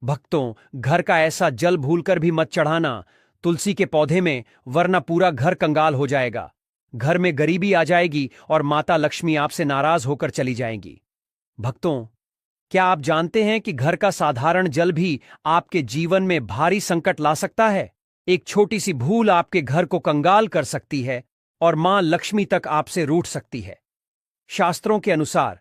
भक्तों, घर का ऐसा जल भूलकर भी मत चढ़ाना तुलसी के पौधे में, वरना पूरा घर कंगाल हो जाएगा। घर में गरीबी आ जाएगी और माता लक्ष्मी आपसे नाराज होकर चली जाएंगी। भक्तों, क्या आप जानते हैं कि घर का साधारण जल भी आपके जीवन में भारी संकट ला सकता है? एक छोटी सी भूल आपके घर को कंगाल कर सकती है और मां लक्ष्मी तक आपसे रूठ सकती है। शास्त्रों के अनुसार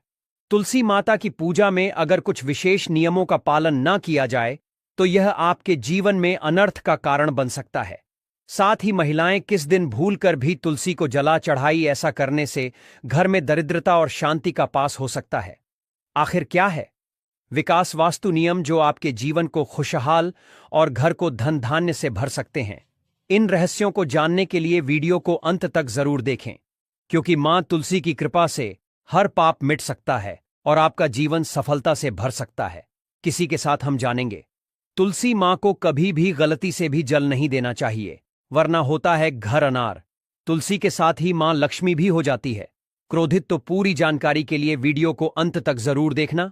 तुलसी माता की पूजा में अगर कुछ विशेष नियमों का पालन न किया जाए तो यह आपके जीवन में अनर्थ का कारण बन सकता है। साथ ही महिलाएं किस दिन भूलकर भी तुलसी को जला चढ़ाई, ऐसा करने से घर में दरिद्रता और शांति का पास हो सकता है। आखिर क्या है विकास वास्तु नियम जो आपके जीवन को खुशहाल और घर को धन धान्य से भर सकते हैं? इन रहस्यों को जानने के लिए वीडियो को अंत तक जरूर देखें, क्योंकि मां तुलसी की कृपा से हर पाप मिट सकता है और आपका जीवन सफलता से भर सकता है। किसी के साथ हम जानेंगे, तुलसी मां को कभी भी गलती से भी जल नहीं देना चाहिए, वरना होता है घर अनार। तुलसी के साथ ही मां लक्ष्मी भी हो जाती है क्रोधित। तो पूरी जानकारी के लिए वीडियो को अंत तक जरूर देखना।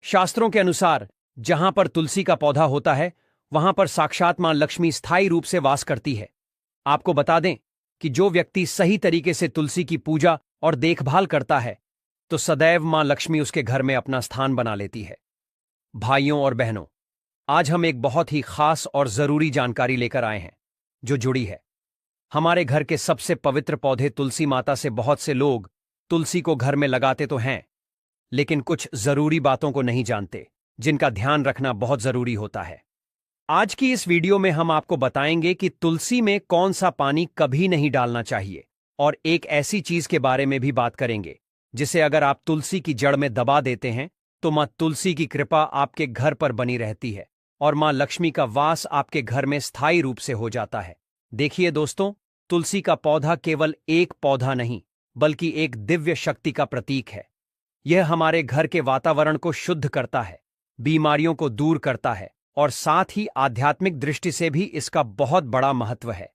शास्त्रों के अनुसार जहां पर तुलसी का पौधा होता है वहां पर साक्षात मां लक्ष्मी स्थायी रूप से वास करती है। आपको बता दें कि जो व्यक्ति सही तरीके से तुलसी की पूजा और देखभाल करता है तो सदैव मां लक्ष्मी उसके घर में अपना स्थान बना लेती है। भाइयों और बहनों, आज हम एक बहुत ही खास और जरूरी जानकारी लेकर आए हैं जो जुड़ी है हमारे घर के सबसे पवित्र पौधे तुलसी माता से। बहुत से लोग तुलसी को घर में लगाते तो हैं, लेकिन कुछ जरूरी बातों को नहीं जानते जिनका ध्यान रखना बहुत जरूरी होता है। आज की इस वीडियो में हम आपको बताएंगे कि तुलसी में कौन सा पानी कभी नहीं डालना चाहिए, और एक ऐसी चीज के बारे में भी बात करेंगे जिसे अगर आप तुलसी की जड़ में दबा देते हैं तो मां तुलसी की कृपा आपके घर पर बनी रहती है और मां लक्ष्मी का वास आपके घर में स्थायी रूप से हो जाता है। देखिए दोस्तों, तुलसी का पौधा केवल एक पौधा नहीं बल्कि एक दिव्य शक्ति का प्रतीक है। यह हमारे घर के वातावरण को शुद्ध करता है, बीमारियों को दूर करता है और साथ ही आध्यात्मिक दृष्टि से भी इसका बहुत बड़ा महत्व है।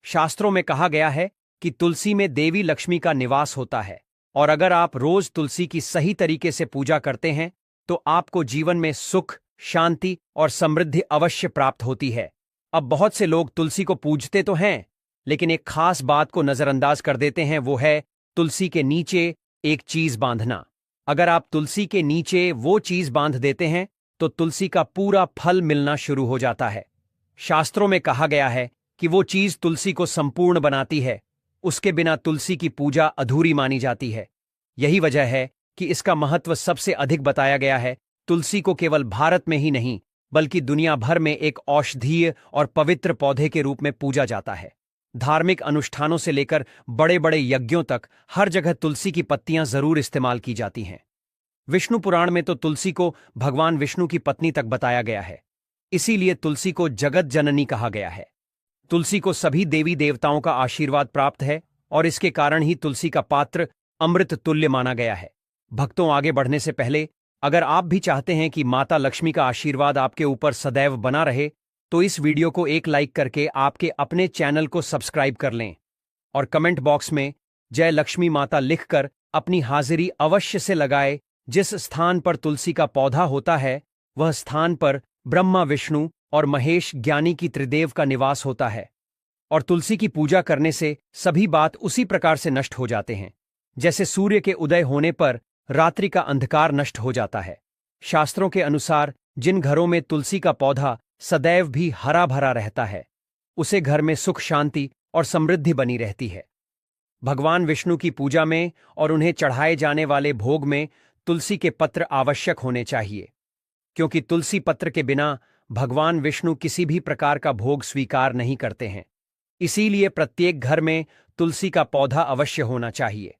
शास्त्रों में कहा गया है कि तुलसी में देवी लक्ष्मी का निवास होता है, और अगर आप रोज तुलसी की सही तरीके से पूजा करते हैं तो आपको जीवन में सुख, शांति और समृद्धि अवश्य प्राप्त होती है। अब बहुत से लोग तुलसी को पूजते तो हैं, लेकिन एक खास बात को नजरअंदाज कर देते हैं, वो है तुलसी के नीचे एक चीज बांधना। अगर आप तुलसी के नीचे वो चीज बांध देते हैं तो तुलसी का पूरा फल मिलना शुरू हो जाता है। शास्त्रों में कहा गया है कि वो चीज तुलसी को संपूर्ण बनाती है, उसके बिना तुलसी की पूजा अधूरी मानी जाती है। यही वजह है कि इसका महत्व सबसे अधिक बताया गया है। तुलसी को केवल भारत में ही नहीं बल्कि दुनिया भर में एक औषधीय और पवित्र पौधे के रूप में पूजा जाता है। धार्मिक अनुष्ठानों से लेकर बड़े बड़े यज्ञों तक हर जगह तुलसी की पत्तियां जरूर इस्तेमाल की जाती हैं। विष्णु पुराण में तो तुलसी को भगवान विष्णु की पत्नी तक बताया गया है, इसीलिए तुलसी को जगत जननी कहा गया है। तुलसी को सभी देवी देवताओं का आशीर्वाद प्राप्त है और इसके कारण ही तुलसी का पात्र अमृत तुल्य माना गया है। भक्तों, आगे बढ़ने से पहले अगर आप भी चाहते हैं कि माता लक्ष्मी का आशीर्वाद आपके ऊपर सदैव बना रहे तो इस वीडियो को एक लाइक करके आपके अपने चैनल को सब्सक्राइब कर लें और कमेंट बॉक्स में जय लक्ष्मी माता लिखकर अपनी हाजिरी अवश्य से लगाए। जिस स्थान पर तुलसी का पौधा होता है वह स्थान पर ब्रह्मा, विष्णु और महेश ज्ञानी की त्रिदेव का निवास होता है, और तुलसी की पूजा करने से सभी बात उसी प्रकार से नष्ट हो जाते हैं जैसे सूर्य के उदय होने पर रात्रि का अंधकार नष्ट हो जाता है। शास्त्रों के अनुसार जिन घरों में तुलसी का पौधा सदैव भी हरा भरा रहता है उसे घर में सुख, शांति और समृद्धि बनी रहती है। भगवान विष्णु की पूजा में और उन्हें चढ़ाए जाने वाले भोग में तुलसी के पत्र आवश्यक होने चाहिए, क्योंकि तुलसी पत्र के बिना भगवान विष्णु किसी भी प्रकार का भोग स्वीकार नहीं करते हैं। इसीलिए प्रत्येक घर में तुलसी का पौधा अवश्य होना चाहिए।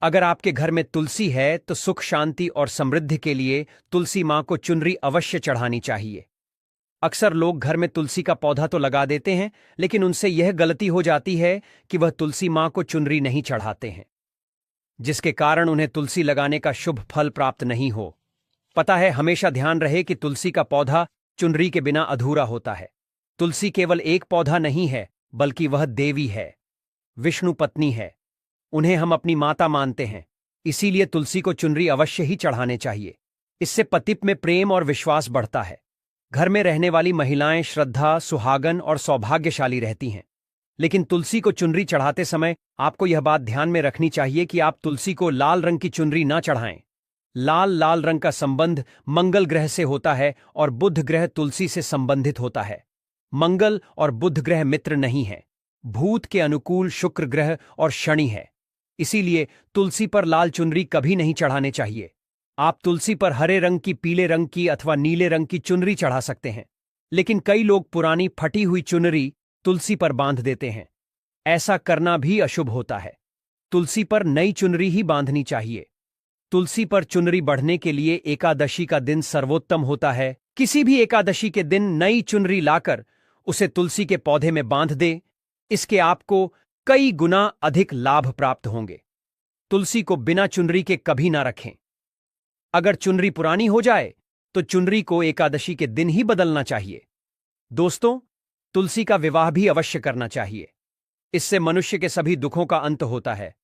अगर आपके घर में तुलसी है तो सुख, शांति और समृद्धि के लिए तुलसी मां को चुनरी अवश्य चढ़ानी चाहिए। अक्सर लोग घर में तुलसी का पौधा तो लगा देते हैं, लेकिन उनसे यह गलती हो जाती है कि वह तुलसी मां को चुनरी नहीं चढ़ाते हैं, जिसके कारण उन्हें तुलसी लगाने का शुभ फल प्राप्त नहीं हो। पता है, हमेशा ध्यान रहे कि तुलसी का पौधा चुनरी के बिना अधूरा होता है। तुलसी केवल एक पौधा नहीं है बल्कि वह देवी है, विष्णु पत्नी है। उन्हें हम अपनी माता मानते हैं, इसीलिए तुलसी को चुनरी अवश्य ही चढ़ाने चाहिए। इससे पति में प्रेम और विश्वास बढ़ता है। घर में रहने वाली महिलाएं श्रद्धा, सुहागन और सौभाग्यशाली रहती हैं। लेकिन तुलसी को चुनरी चढ़ाते समय आपको यह बात ध्यान में रखनी चाहिए कि आप तुलसी को लाल रंग की चुनरी ना चढ़ाएं। लाल रंग का संबंध मंगल ग्रह से होता है और बुध ग्रह तुलसी से संबंधित होता है। मंगल और बुध ग्रह मित्र नहीं है। भूत के अनुकूल शुक्र ग्रह और शनि है। इसीलिए तुलसी पर लाल चुनरी कभी नहीं चढ़ाने चाहिए। आप तुलसी पर हरे रंग की, पीले रंग की अथवा नीले रंग की चुनरी चढ़ा सकते हैं। लेकिन कई लोग पुरानी फटी हुई चुनरी तुलसी पर बांध देते हैं। ऐसा करना भी अशुभ होता है। तुलसी पर नई चुनरी ही बांधनी चाहिए। तुलसी पर चुनरी बढ़ने के लिए एकादशी का दिन सर्वोत्तम होता है। किसी भी एकादशी के दिन नई चुनरी लाकर उसे तुलसी के पौधे में बांध दे। इसके आपको कई गुना अधिक लाभ प्राप्त होंगे। तुलसी को बिना चुनरी के कभी ना रखें। अगर चुनरी पुरानी हो जाए तो चुनरी को एकादशी के दिन ही बदलना चाहिए। दोस्तों, तुलसी का विवाह भी अवश्य करना चाहिए। इससे मनुष्य के सभी दुखों का अंत होता है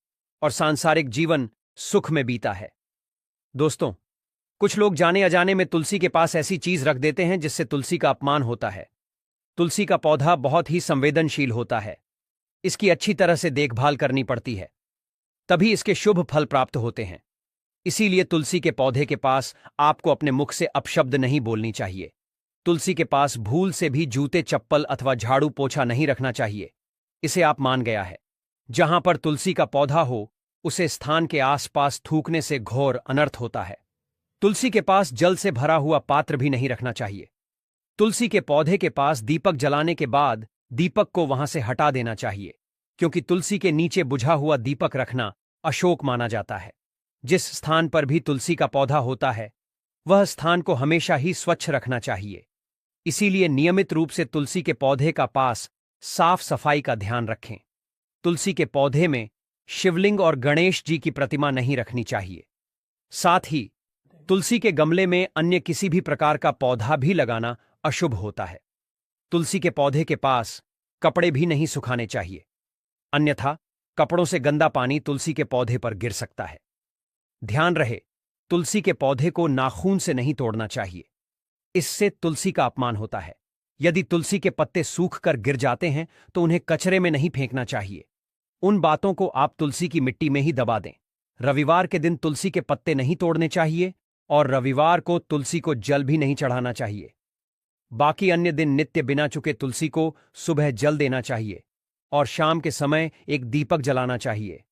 और सांसारिक जीवन सुख में बीता है। दोस्तों, कुछ लोग जाने अजाने में तुलसी के पास ऐसी चीज रख देते हैं जिससे तुलसी का अपमान होता है। तुलसी का पौधा बहुत ही संवेदनशील होता है। इसकी अच्छी तरह से देखभाल करनी पड़ती है, तभी इसके शुभ फल प्राप्त होते हैं। इसीलिए तुलसी के पौधे के पास आपको अपने मुख से अपशब्द नहीं बोलनी चाहिए। तुलसी के पास भूल से भी जूते, चप्पल अथवा झाड़ू पोछा नहीं रखना चाहिए। इसे आप मान गया है। जहां पर तुलसी का पौधा हो उसे स्थान के आसपास थूकने से घोर अनर्थ होता है। तुलसी के पास जल से भरा हुआ पात्र भी नहीं रखना चाहिए। तुलसी के पौधे के पास दीपक जलाने के बाद दीपक को वहां से हटा देना चाहिए, क्योंकि तुलसी के नीचे बुझा हुआ दीपक रखना अशोक माना जाता है। जिस स्थान पर भी तुलसी का पौधा होता है वह स्थान को हमेशा ही स्वच्छ रखना चाहिए। इसीलिए नियमित रूप से तुलसी के पौधे का पास साफ सफाई का ध्यान रखें। तुलसी के पौधे में शिवलिंग और गणेश जी की प्रतिमा नहीं रखनी चाहिए। साथ ही तुलसी के गमले में अन्य किसी भी प्रकार का पौधा भी लगाना अशुभ होता है। तुलसी के पौधे के पास कपड़े भी नहीं सुखाने चाहिए, अन्यथा कपड़ों से गंदा पानी तुलसी के पौधे पर गिर सकता है। ध्यान रहे, तुलसी के पौधे को नाखून से नहीं तोड़ना चाहिए। इससे तुलसी का अपमान होता है। यदि तुलसी के पत्ते सूख कर गिर जाते हैं तो उन्हें कचरे में नहीं फेंकना चाहिए। उन बातों को आप तुलसी की मिट्टी में ही दबा दें। रविवार के दिन तुलसी के पत्ते नहीं तोड़ने चाहिए और रविवार को तुलसी को जल भी नहीं चढ़ाना चाहिए। बाकी अन्य दिन नित्य बिना चुके तुलसी को सुबह जल देना चाहिए और शाम के समय एक दीपक जलाना चाहिए।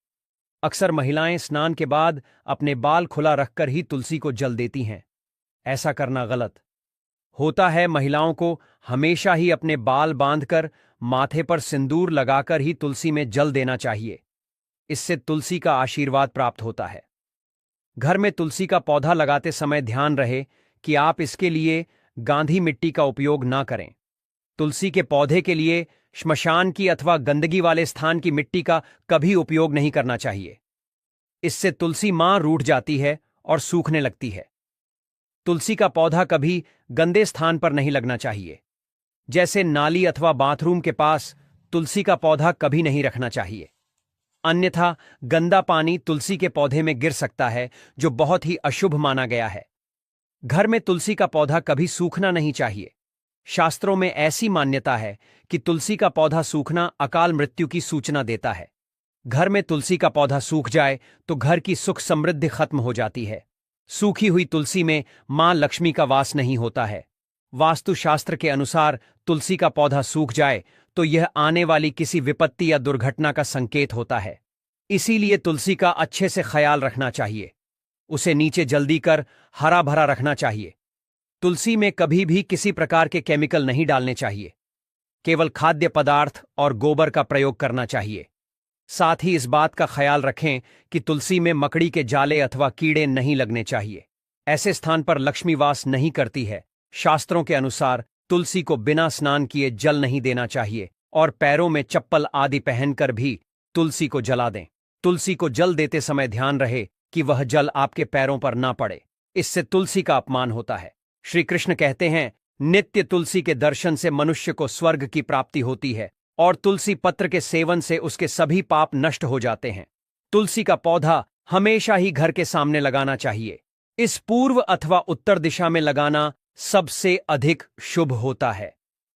अक्सर महिलाएं स्नान के बाद अपने बाल खुला रखकर ही तुलसी को जल देती हैं। ऐसा करना गलत होता है। महिलाओं को हमेशा ही अपने बाल बांधकर माथे पर सिंदूर लगाकर ही तुलसी में जल देना चाहिए। इससे तुलसी का आशीर्वाद प्राप्त होता है। घर में तुलसी का पौधा लगाते समय ध्यान रहे कि आप इसके लिए गांधी मिट्टी का उपयोग ना करें। तुलसी के पौधे के लिए श्मशान की अथवा गंदगी वाले स्थान की मिट्टी का कभी उपयोग नहीं करना चाहिए। इससे तुलसी मां रूठ जाती है और सूखने लगती है। तुलसी का पौधा कभी गंदे स्थान पर नहीं लगना चाहिए, जैसे नाली अथवा बाथरूम के पास तुलसी का पौधा कभी नहीं रखना चाहिए। अन्यथा गंदा पानी तुलसी के पौधे में गिर सकता है, जो बहुत ही अशुभ माना गया है। घर में तुलसी का पौधा कभी सूखना नहीं चाहिए। शास्त्रों में ऐसी मान्यता है कि तुलसी का पौधा सूखना अकाल मृत्यु की सूचना देता है। घर में तुलसी का पौधा सूख जाए तो घर की सुख समृद्धि खत्म हो जाती है। सूखी हुई तुलसी में मां लक्ष्मी का वास नहीं होता है। वास्तुशास्त्र के अनुसार तुलसी का पौधा सूख जाए तो यह आने वाली किसी विपत्ति या दुर्घटना का संकेत होता है। इसीलिए तुलसी का अच्छे से ख्याल रखना चाहिए। उसे नीचे जल्दी कर हरा भरा रखना चाहिए। तुलसी में कभी भी किसी प्रकार के केमिकल नहीं डालने चाहिए। केवल खाद्य पदार्थ और गोबर का प्रयोग करना चाहिए। साथ ही इस बात का ख्याल रखें कि तुलसी में मकड़ी के जाले अथवा कीड़े नहीं लगने चाहिए। ऐसे स्थान पर लक्ष्मी वास नहीं करती है। शास्त्रों के अनुसार तुलसी को बिना स्नान किए जल नहीं देना चाहिए और पैरों में चप्पल आदि पहनकर भी तुलसी को जला दें। तुलसी को जल देते समय ध्यान रहे कि वह जल आपके पैरों पर ना पड़े, इससे तुलसी का अपमान होता है। श्री कृष्ण कहते हैं, नित्य तुलसी के दर्शन से मनुष्य को स्वर्ग की प्राप्ति होती है और तुलसी पत्र के सेवन से उसके सभी पाप नष्ट हो जाते हैं। तुलसी का पौधा हमेशा ही घर के सामने लगाना चाहिए। इस पूर्व अथवा उत्तर दिशा में लगाना सबसे अधिक शुभ होता है।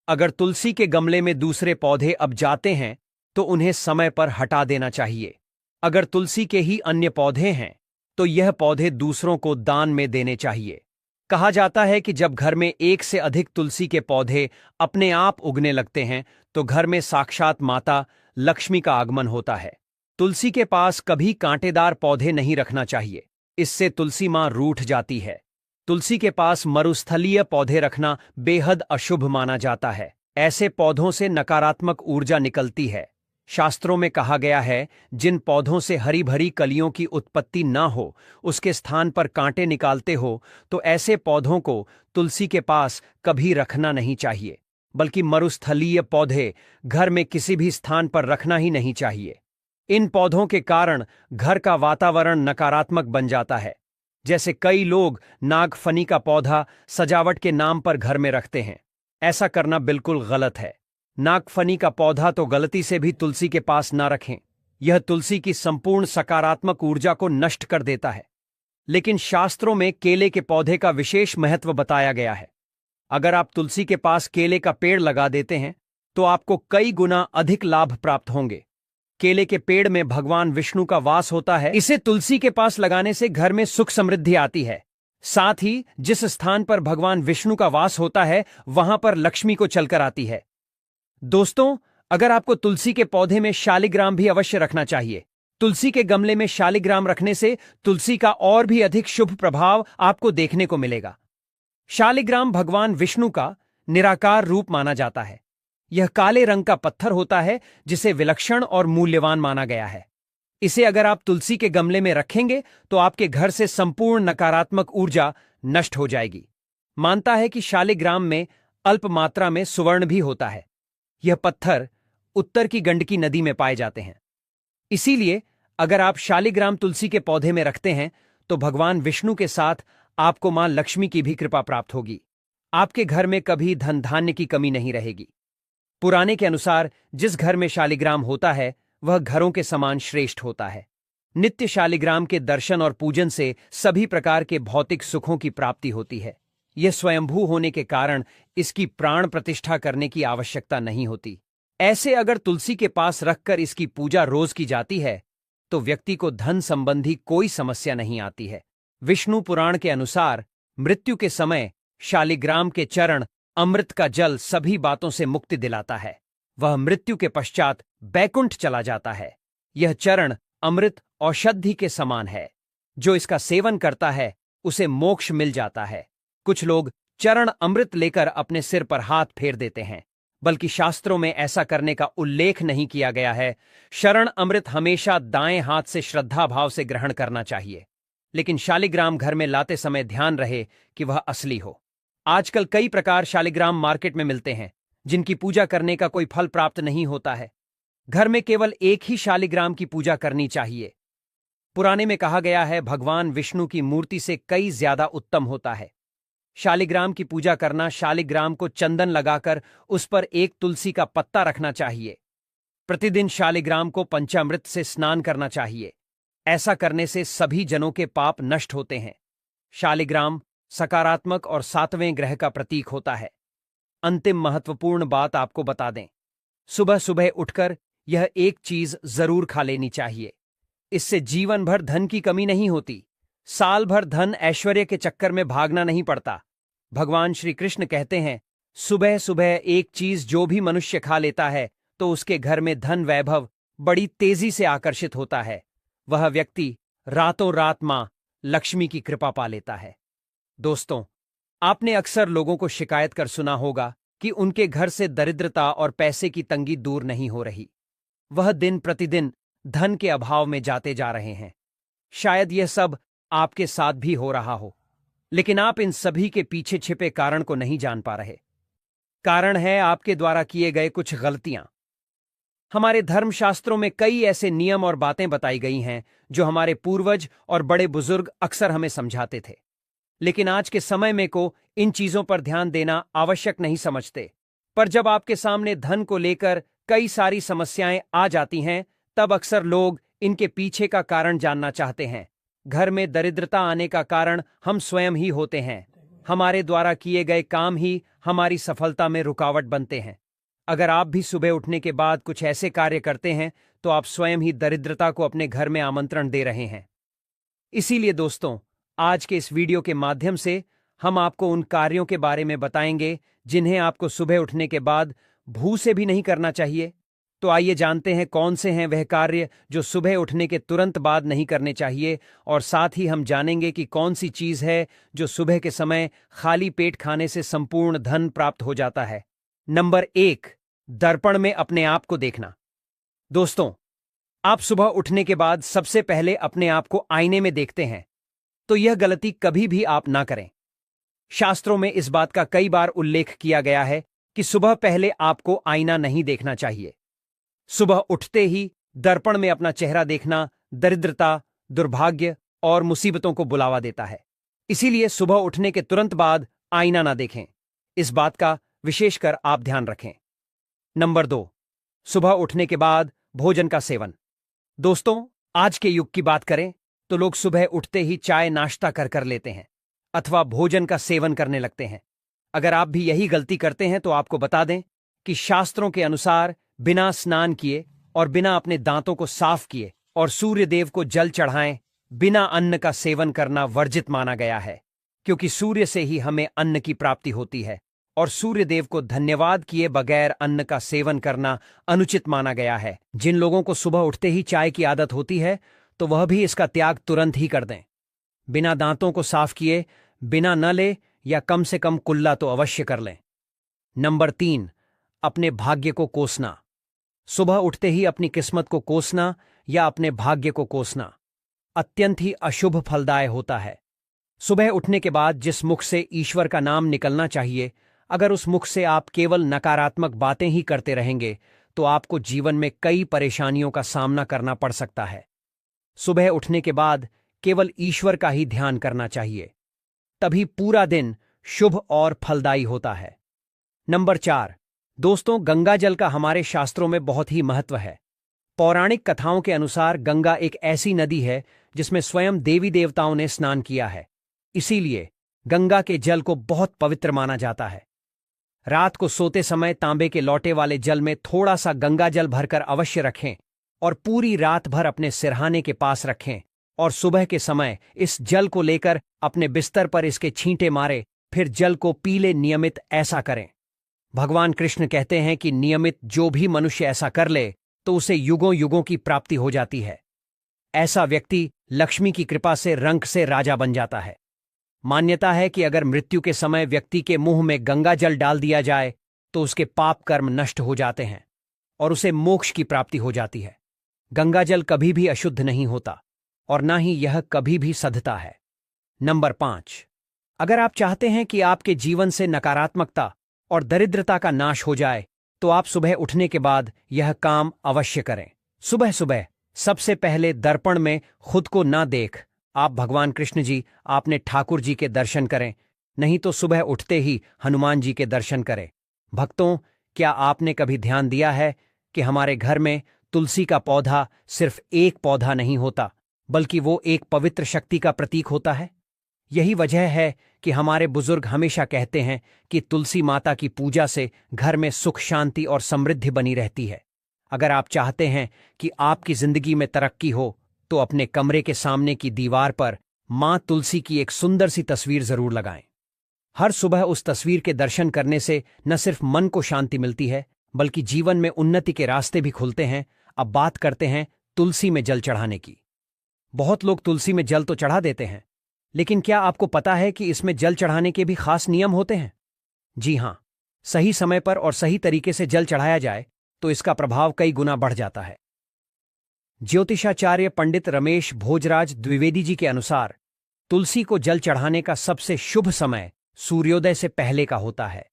अगर तुलसी के गमले में दूसरे पौधे अब जाते हैं तो उन्हें समय पर हटा देना चाहिए। अगर तुलसी के ही अन्य पौधे हैं तो यह पौधे दूसरों को दान में देने चाहिए। कहा जाता है कि जब घर में एक से अधिक तुलसी के पौधे अपने आप उगने लगते हैं तो घर में साक्षात माता लक्ष्मी का आगमन होता है। तुलसी के पास कभी कांटेदार पौधे नहीं रखना चाहिए, इससे तुलसी मां रूठ जाती है। तुलसी के पास मरुस्थलीय पौधे रखना बेहद अशुभ माना जाता है। ऐसे पौधों से नकारात्मक ऊर्जा निकलती है। शास्त्रों में कहा गया है, जिन पौधों से हरी भरी कलियों की उत्पत्ति न हो, उसके स्थान पर कांटे निकालते हो, तो ऐसे पौधों को तुलसी के पास कभी रखना नहीं चाहिए, बल्कि मरुस्थलीय पौधे घर में किसी भी स्थान पर रखना ही नहीं चाहिए। इन पौधों के कारण घर का वातावरण नकारात्मक बन जाता है। जैसे कई लोग नागफनी का पौधा सजावट के नाम पर घर में रखते हैं। ऐसा करना बिल्कुल गलत है। नागफनी का पौधा तो गलती से भी तुलसी के पास ना रखें। यह तुलसी की संपूर्ण सकारात्मक ऊर्जा को नष्ट कर देता है। लेकिन शास्त्रों में केले के पौधे का विशेष महत्व बताया गया है। अगर आप तुलसी के पास केले का पेड़ लगा देते हैं तो आपको कई गुना अधिक लाभ प्राप्त होंगे। केले के पेड़ में भगवान विष्णु का वास होता है। इसे तुलसी के पास लगाने से घर में सुख समृद्धि आती है। साथ ही जिस स्थान पर भगवान विष्णु का वास होता है वहां पर लक्ष्मी को चलकर आती है। दोस्तों, अगर आपको तुलसी के पौधे में शालिग्राम भी अवश्य रखना चाहिए। तुलसी के गमले में शालिग्राम रखने से तुलसी का और भी अधिक शुभ प्रभाव आपको देखने को मिलेगा। शालिग्राम भगवान विष्णु का निराकार रूप माना जाता है। यह काले रंग का पत्थर होता है जिसे विलक्षण और मूल्यवान माना गया है। इसे अगर आप तुलसी के गमले में रखेंगे तो आपके घर से संपूर्ण नकारात्मक ऊर्जा नष्ट हो जाएगी। मानता है कि शालिग्राम में अल्प मात्रा में सुवर्ण भी होता है। यह पत्थर उत्तर की गंडकी नदी में पाए जाते हैं। इसीलिए अगर आप शालिग्राम तुलसी के पौधे में रखते हैं तो भगवान विष्णु के साथ आपको मां लक्ष्मी की भी कृपा प्राप्त होगी। आपके घर में कभी धन धान्य की कमी नहीं रहेगी। पुराने के अनुसार जिस घर में शालिग्राम होता है वह घरों के समान श्रेष्ठ होता है। नित्य शालिग्राम के दर्शन और पूजन से सभी प्रकार के भौतिक सुखों की प्राप्ति होती है। यह स्वयंभू होने के कारण इसकी प्राण प्रतिष्ठा करने की आवश्यकता नहीं होती। ऐसे अगर तुलसी के पास रखकर इसकी पूजा रोज की जाती है तो व्यक्ति को धन संबंधी कोई समस्या नहीं आती है। विष्णु पुराण के अनुसार मृत्यु के समय शालिग्राम के चरण अमृत का जल सभी बातों से मुक्ति दिलाता है। वह मृत्यु के पश्चात बैकुंठ चला जाता है। यह चरण अमृत औषधि के समान है। जो इसका सेवन करता है उसे मोक्ष मिल जाता है। कुछ लोग चरण अमृत लेकर अपने सिर पर हाथ फेर देते हैं, बल्कि शास्त्रों में ऐसा करने का उल्लेख नहीं किया गया है। शरण अमृत हमेशा दाएं हाथ से श्रद्धा भाव से ग्रहण करना चाहिए। लेकिन शालिग्राम घर में लाते समय ध्यान रहे कि वह असली हो। आजकल कई प्रकार शालिग्राम मार्केट में मिलते हैं जिनकी पूजा करने का कोई फल प्राप्त नहीं होता है। घर में केवल एक ही शालिग्राम की पूजा करनी चाहिए। पुराने में कहा गया है, भगवान विष्णु की मूर्ति से कई ज्यादा उत्तम होता है। शालिग्राम की पूजा करना, शालिग्राम को चंदन लगाकर उस पर एक तुलसी का पत्ता रखना चाहिए। प्रतिदिन शालिग्राम को पंचामृत से स्नान करना चाहिए। ऐसा करने से सभी जनों के पाप नष्ट होते हैं। शालिग्राम सकारात्मक और सातवें ग्रह का प्रतीक होता है। अंतिम महत्वपूर्ण बात आपको बता दें, सुबह सुबह उठकर यह एक चीज जरूर खा लेनी चाहिए। इससे जीवन भर धन की कमी नहीं होती। साल भर धन ऐश्वर्य के चक्कर में भागना नहीं पड़ता। भगवान श्री कृष्ण कहते हैं, सुबह सुबह एक चीज जो भी मनुष्य खा लेता है तो उसके घर में धन वैभव बड़ी तेजी से आकर्षित होता है। वह व्यक्ति रातों रात मां लक्ष्मी की कृपा पा लेता है। दोस्तों, आपने अक्सर लोगों को शिकायत कर सुना होगा कि उनके घर से दरिद्रता और पैसे की तंगी दूर नहीं हो रही। वह दिन प्रतिदिन धन के अभाव में जाते जा रहे हैं। शायद यह सब आपके साथ भी हो रहा हो, लेकिन आप इन सभी के पीछे छिपे कारण को नहीं जान पा रहे। कारण है आपके द्वारा किए गए कुछ गलतियां। हमारे धर्मशास्त्रों में कई ऐसे नियम और बातें बताई गई हैं जो हमारे पूर्वज और बड़े बुजुर्ग अक्सर हमें समझाते थे, लेकिन आज के समय में को इन चीजों पर ध्यान देना आवश्यक नहीं समझते। पर जब आपके सामने धन को लेकर कई सारी समस्याएं आ जाती हैं, तब अक्सर लोग इनके पीछे का कारण जानना चाहते हैं। घर में दरिद्रता आने का कारण हम स्वयं ही होते हैं। हमारे द्वारा किए गए काम ही हमारी सफलता में रुकावट बनते हैं। अगर आप भी सुबह उठने के बाद कुछ ऐसे कार्य करते हैं तो आप स्वयं ही दरिद्रता को अपने घर में आमंत्रण दे रहे हैं। इसीलिए दोस्तों, आज के इस वीडियो के माध्यम से हम आपको उन कार्यों के बारे में बताएंगे जिन्हें आपको सुबह उठने के बाद भूल से भी नहीं करना चाहिए। तो आइए जानते हैं कौन से हैं वह कार्य जो सुबह उठने के तुरंत बाद नहीं करने चाहिए, और साथ ही हम जानेंगे कि कौन सी चीज है जो सुबह के समय खाली पेट खाने से संपूर्ण धन प्राप्त हो जाता है। नंबर 1, दर्पण में अपने आप को देखना। दोस्तों, आप सुबह उठने के बाद सबसे पहले अपने आप को आईने में देखते हैं, तो यह गलती कभी भी आप ना करें। शास्त्रों में इस बात का कई बार उल्लेख किया गया है कि सुबह पहले आपको आईना नहीं देखना चाहिए। सुबह उठते ही दर्पण में अपना चेहरा देखना दरिद्रता, दुर्भाग्य और मुसीबतों को बुलावा देता है। इसीलिए सुबह उठने के तुरंत बाद आईना ना देखें। इस बात का विशेषकर आप ध्यान रखें। नंबर 2, सुबह उठने के बाद भोजन का सेवन। दोस्तों, आज के युग की बात करें तो लोग सुबह उठते ही चाय नाश्ता कर लेते हैं अथवा भोजन का सेवन करने लगते हैं। अगर आप भी यही गलती करते हैं तो आपको बता दें कि शास्त्रों के अनुसार बिना स्नान किए और बिना अपने दांतों को साफ किए और सूर्य देव को जल चढ़ाएं बिना अन्न का सेवन करना वर्जित माना गया है, क्योंकि सूर्य से ही हमें अन्न की प्राप्ति होती है और सूर्य देव को धन्यवाद किए बगैर अन्न का सेवन करना अनुचित माना गया है। जिन लोगों को सुबह उठते ही चाय की आदत होती है तो वह भी इसका त्याग तुरंत ही कर दें। बिना दांतों को साफ किए बिना न ले या कम से कम कुल्ला तो अवश्य कर लें। नंबर 3, अपने भाग्य को कोसना। सुबह उठते ही अपनी किस्मत को कोसना या अपने भाग्य को कोसना अत्यंत ही अशुभ फलदाय होता है। सुबह उठने के बाद जिस मुख से ईश्वर का नाम निकलना चाहिए, अगर उस मुख से आप केवल नकारात्मक बातें ही करते रहेंगे तो आपको जीवन में कई परेशानियों का सामना करना पड़ सकता है। सुबह उठने के बाद केवल ईश्वर का ही ध्यान करना चाहिए, तभी पूरा दिन शुभ और फलदायी होता है। नंबर 4, दोस्तों, गंगा जल का हमारे शास्त्रों में बहुत ही महत्व है। पौराणिक कथाओं के अनुसार गंगा एक ऐसी नदी है जिसमें स्वयं देवी देवताओं ने स्नान किया है। इसीलिए गंगा के जल को बहुत पवित्र माना जाता है। रात को सोते समय तांबे के लोटे वाले जल में थोड़ा सा गंगा जल भरकर अवश्य रखें और पूरी रात भर अपने सिरहाने के पास रखें, और सुबह के समय इस जल को लेकर अपने बिस्तर पर इसके छींटे मारे, फिर जल को पी ले नियमित। ऐसा करें। भगवान कृष्ण कहते हैं कि नियमित जो भी मनुष्य ऐसा कर ले तो उसे युगों युगों की प्राप्ति हो जाती है। ऐसा व्यक्ति लक्ष्मी की कृपा से रंक से राजा बन जाता है। मान्यता है कि अगर मृत्यु के समय व्यक्ति के मुंह में गंगा जल डाल दिया जाए तो उसके पाप कर्म नष्ट हो जाते हैं और उसे मोक्ष की प्राप्ति हो जाती है। गंगा जल कभी भी अशुद्ध नहीं होता और ना ही यह कभी भी सधता है। नंबर 5, अगर आप चाहते हैं कि आपके जीवन से नकारात्मकता और दरिद्रता का नाश हो जाए तो आप सुबह उठने के बाद यह काम अवश्य करें। सुबह सुबह सबसे पहले दर्पण में खुद को ना देख आप भगवान कृष्ण जी, आपने ठाकुर जी के दर्शन करें, नहीं तो सुबह उठते ही हनुमान जी के दर्शन करें। भक्तों, क्या आपने कभी ध्यान दिया है कि हमारे घर में तुलसी का पौधा सिर्फ एक पौधा नहीं होता, बल्कि वो एक पवित्र शक्ति का प्रतीक होता है। यही वजह है कि हमारे बुजुर्ग हमेशा कहते हैं कि तुलसी माता की पूजा से घर में सुख, शांति और समृद्धि बनी रहती है। अगर आप चाहते हैं कि आपकी जिंदगी में तरक्की हो तो अपने कमरे के सामने की दीवार पर मां तुलसी की एक सुंदर सी तस्वीर जरूर लगाएं। हर सुबह उस तस्वीर के दर्शन करने से न सिर्फ मन को शांति मिलती है, बल्कि जीवन में उन्नति के रास्ते भी खुलते हैं। अब बात करते हैं तुलसी में जल चढ़ाने की। बहुत लोग तुलसी में जल तो चढ़ा देते हैं, लेकिन क्या आपको पता है कि इसमें जल चढ़ाने के भी खास नियम होते हैं? जी हां, सही समय पर और सही तरीके से जल चढ़ाया जाए तो इसका प्रभाव कई गुना बढ़ जाता है। ज्योतिषाचार्य पंडित रमेश भोजराज द्विवेदी जी के अनुसार तुलसी को जल चढ़ाने का सबसे शुभ समय सूर्योदय से पहले का होता है।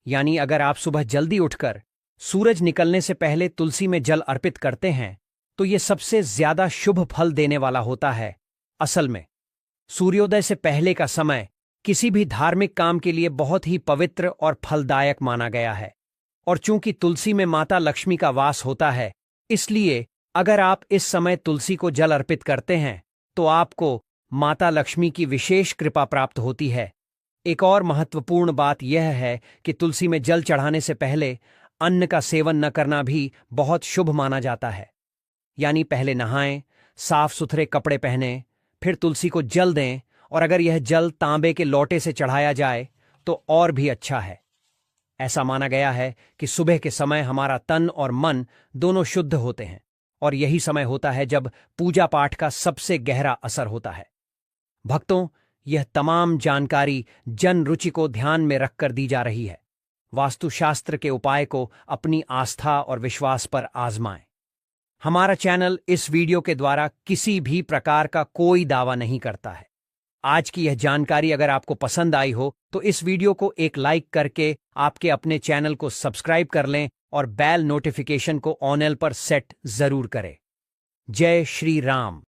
यानी अगर आप सुबह जल्दी उठकर सूरज निकलने से पहले तुलसी में जल अर्पित करते हैं तो यह सबसे ज्यादा शुभ फल देने वाला होता है। असल में सूर्योदय से पहले का समय किसी भी धार्मिक काम के लिए बहुत ही पवित्र और फलदायक माना गया है, और चूंकि तुलसी में माता लक्ष्मी का वास होता है, इसलिए अगर आप इस समय तुलसी को जल अर्पित करते हैं तो आपको माता लक्ष्मी की विशेष कृपा प्राप्त होती है। एक और महत्वपूर्ण बात यह है कि तुलसी में जल चढ़ाने से पहले अन्न का सेवन न करना भी बहुत शुभ माना जाता है। यानी पहले नहाएं, साफ सुथरे कपड़े पहनें, फिर तुलसी को जल दें, और अगर यह जल तांबे के लोटे से चढ़ाया जाए तो और भी अच्छा है। ऐसा माना गया है कि सुबह के समय हमारा तन और मन दोनों शुद्ध होते हैं, और यही समय होता है जब पूजा पाठ का सबसे गहरा असर होता है। भक्तों, यह तमाम जानकारी जन रुचि को ध्यान में रखकर दी जा रही है। वास्तुशास्त्र के उपाय को अपनी आस्था और विश्वास पर आजमाएं। हमारा चैनल इस वीडियो के द्वारा किसी भी प्रकार का कोई दावा नहीं करता है। आज की यह जानकारी अगर आपको पसंद आई हो तो इस वीडियो को एक लाइक करके आपके अपने चैनल को सब्सक्राइब कर लें और बेल नोटिफिकेशन को ऑन पर सेट जरूर करें। जय श्री राम।